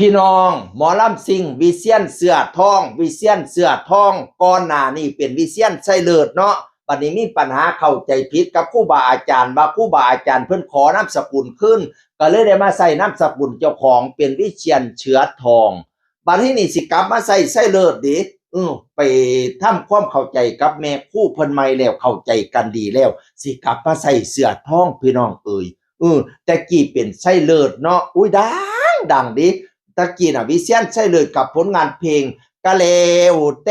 พี่น้องหมอลำซิงวิเชียนเสือทองวิเชียนเสือทองก่อนหน้านี้เป็นวิเชียนไส้เลิศเนาะบัดนี้มีปัญหาเข้าใจผิดกับครูบาอาจารย์ว่าครูบาอาจารย์เพิ่นขอนามสกุลขึ้นก็เลยได้มาใส่นามสกุลเจ้าของเป็นวิเชียนเชื้อทองบัดนี้นี่สิกลับมาใส่ไส้เลิศดิไปทำความเข้าใจกับแม่ครูเพิ่นใหม่แล้วเข้าใจกันดีแล้วสิกลับมาใส่เสื้อทองพี่น้องเอ่ยแต่กี้เป็นไส้เลิศเนาะอุ้ยดังดิตะกี้น่ะวิเชียนไส้เลิศกับผลงานเพลงกะเลวเต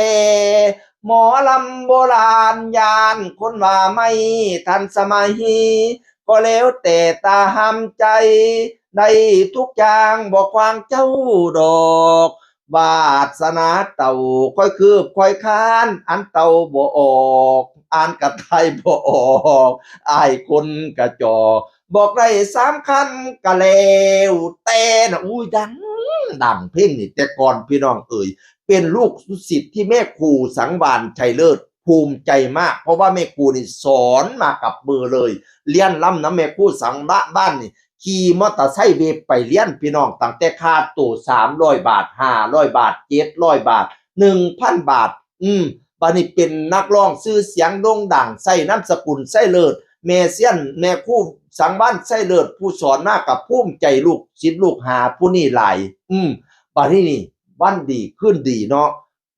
หมอลำโบราณยานคนว่าไม่ทันสมัยก็แล้วแต่ตาห้ามใจได้ทุกอย่างบอกควางเจ้าดอกวาสนาเต่าค่อยคืบค่อยค้านอันเต่าบ่ออกอ่านกะไทยบ่ออกอายคนกะจอกบอกได้3 คำกะเลวเต้นะอุ้ยดังเพลงนี่แต่ก่อนพี่น้องเอ่ยเป็นลูกศิษย์ที่แม่ครูสังวาลชัยเลิศภูมิใจมากเพราะว่าแม่ครูนี่สอนมากับมือเลยเรียนล่ำนะแม่ครูสังบ้านนี่ขี่มอเตอร์ไซค์เวฟไปเรียนพี่น้องตั้งแต่ค่าตัว300 บาท500 บาท700 บาท 1,000 บาทบัดนี้เป็นนักร้องชื่อเสียงโด่งดังใส่นามสกุลไส้เลิศแม่เซียนแม่ครูสังวาลไส้เลิศผู้สอนมากับภูมิใจลูกศิษย์ลูกหาผู้นี้หลายบัดนี้นี่วันดีขึ้นดีเนาะ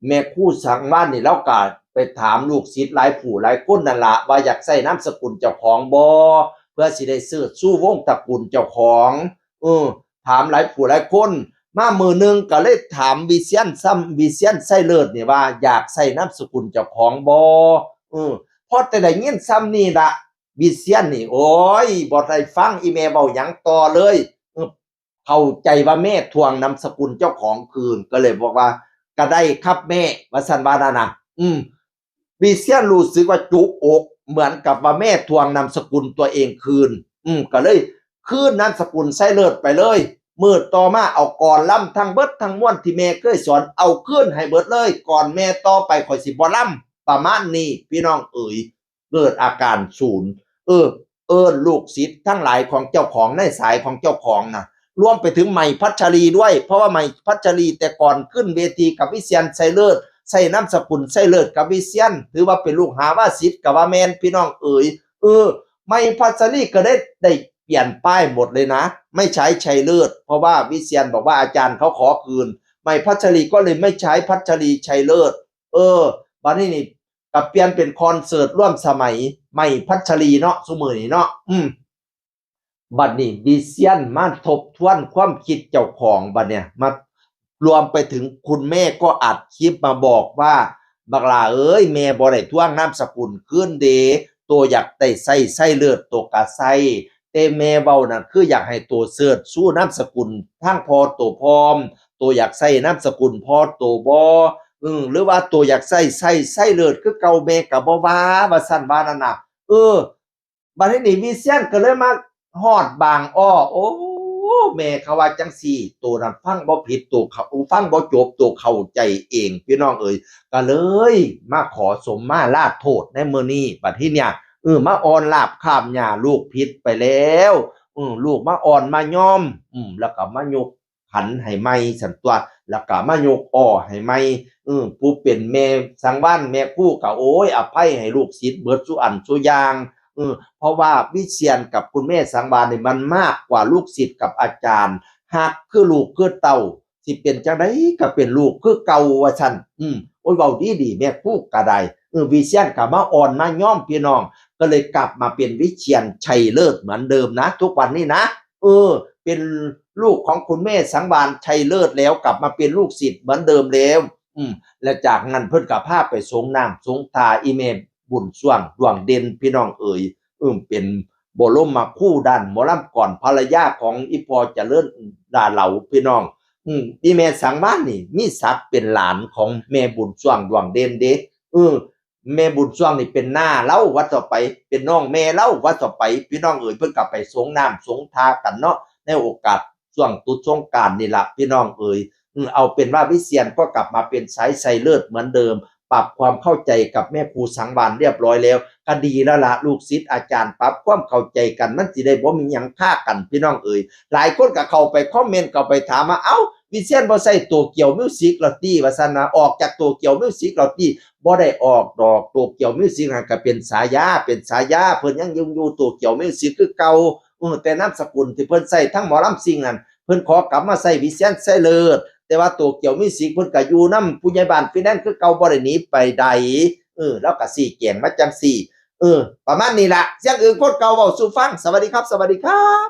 แม่ครูสังวาลนี่แล้วก็ไปถามลูกศิษย์หลายผู้หลายคนนั่นล่ะว่าอยากใส่นามสกุลเจ้าของบ่เพื่อสิได้เสิร์ชสู่วงตระกูลเจ้าของถามหลายผู้หลายคนมามื้อนึงก็เลยถามวิเชียนไส้เลิศนี่ว่าอยากใส่นามสกุลเจ้าของบ่พอแต่ได้ยินซ้ำนี่ล่ะวิเชียนนี่โอ้ยบ่ได้ฟังอีแม่เว้าหยังต่อเลยเข้าใจว่าแม่ทวงนามสกุลเจ้าของคืนก็เลยบอกว่าก็ได้ครับแม่ว่าซั่นว่านั่นน่ะวิเชียนรู้สึกว่าจุกอกเหมือนกับว่าแม่ทวงนามสกุลตัวเองคืนก็เลยคืนนามสกุลไส้เลิศไปเลยมื้อต่อมาเอาก่อนล่ำทั้งเบิดทั้งมวลที่แม่เคยสอนเอาคืนให้เบิดเลยก่อนแม่ต่อไปข่อยสิบ่ล่ำประมาณนี้พี่น้องเอ๋ยเกิดอาการศูนย์ลูกศิษย์ทั้งหลายของเจ้าของในสายของเจ้าของน่ะรวมไปถึงใหม่พัชรีด้วยเพราะว่าใหม่พัชรีแต่ก่อนขึ้นเวทีกับวิเชียนไส้เลิศใส่นามสกุลไส้เลิศกับวิเชียนถือว่าเป็นลูกหาว่าศิษย์กับว่าแม่นพี่น้องเอ๋ยใหม่พัชรีก็ได้เปลี่ยนป้ายหมดเลยนะไม่ใช้ชัยเลิศเพราะว่าวิเชียนบอกว่าอาจารย์เขาขอคืนใหม่พัชรีก็เลยไม่ใช้พัชรีชัยเลิศบัดนี้นี่กับเปลี่ยนเป็นคอนเสิร์ตร่วมสมัยใหม่พัชรีเนาะซุมื้อนี้เนาะบัดนี้วิเชียนมาทบทวนความคิดเจ้าของบัดเนี่ยมารวมไปถึงคุณแม่ก็อัดคลิปมาบอกว่าบักหลาเอ้ยแม่บ่ได้ทวงนามสกุลคืนเด้ตัวอยากได้ใส่ไส้เลือดตัวกะใส่แต่แม่เว้านั่นคืออยากให้ตัวเสิร์ชสู้นามสกุลทางพอตัวพร้อมตัวอยากใส่นามสกุลพอตัวบ่หรือว่าตัวอยากใส่ไส้เลือดคือเก่าแม่ก็บ่ว่าซั่นว่านั่นน่ะบัดนี้วิเชียนก็เลยมาฮอดบางอ้อโอ้แม่เขาว่าจังซี่ตัวนั้นฟังบ่ผิดตัวเขาฟังบ่จบตัวเข้าใจเองพี่น้องเอ๋ยก็เลยมาขอสมมาลาโทษในมื้อนี้บัดทีเนี่ยมาอ่อนลาบคาบหญ้าลูกผิดไปแล้วลูกมาอ่อนมายอมแล้วก็มายกขันให้ใหม่ซั่นตัวแล้วก็มายกอ้อให้ใหม่ผู้เป็นแม่สังวาลแม่ครูก็โอ้ยอภัยให้ลูกศิษย์เบิดซุอันซุอย่างเพราะว่าวิเชียนกับคุณแม่สังวาลนี่มันมากกว่าลูกศิษย์กับอาจารย์หักคือลูกคือเต่าสิเป็นจังได๋ก็เป็นลูกคือเก่าว่าซั่นโอ้ยเว้าดีๆแม่ครูก็ได้วิเชียนก็มาอ่อนมายอมพี่น้องก็เลยกลับมาเป็นวิเชียนชัยเลิศเหมือนเดิมนะทุกวันนี้นะเป็นลูกของคุณแม่สังวาลชัยเลิศแล้วกลับมาเป็นลูกศิษย์เหมือนเดิมแล้วและจากนั้นเพิ่นก็พาไปสงน้ำสงทาอีแม่บุญส่วงดวงเด่นพี่น้องเอ๋ยเป็นบรมครูด้านหมอลำก่อนภรรยาของอีพอเจริญดาเหลาพี่น้องอีแม่สังวาลนี่มีศักดิ์เป็นหลานของแม่บุญส่วงดวงเด่นเด้แม่บุญส่วงนี่เป็นน้าเล่าว่าต่อไปเป็นน้องแม่เล่าว่าต่อไปพี่น้องเอ๋ยเพิ่นก็ไปสงน้ำสงทากันเนาะในโอกาสช่วงตุสงกรานต์นี่ล่ะพี่น้องเอ๋ยเอาเป็นว่าวิเชียนก็กลับมาเป็นสายไสเลิศเหมือนเดิมปรับความเข้าใจกับแม่ครูสังวาลเรียบร้อยแล้วก็ดีแล้วล่ะลูกศิษย์อาจารย์ปรับความเข้าใจกันมันสิได้บ่มีหยังฆ่ากันพี่น้องเอ๋ยหลายคนก็เข้าไปคอมเมนต์เข้าไปถามว่าเอ้า วิเชียนบ่ใส่โตเกียวมิวสิกแล้วติว่าซั่นนะออกจากโตเกียวมิวสิกแล้วติบ่ได้ออกดอกโตเกียวมิวสิกนั่นก็เป็นฉายาเพิ่นยังอยู่โตเกียวมิวสิกคือเก่าแต่นามสกุลที่เพิ่นใส่ทั้งหมอลำซิ่งนั่นเพิ่นขอกลับมาใส่วิเชียนใส่เลิศแต่ว่าโตเกียวมิวสิกเพิ่นก็อยู่นำผู้ใหญ่บ้านฟิแนนซ์คือเก่าบ่ได้หนีไปใดแล้วก็สิแจงมาจังซี่ประมาณนี้ล่ะเสียงอื่นคนเก่าเว้าสู่ฟังสวัสดีครับ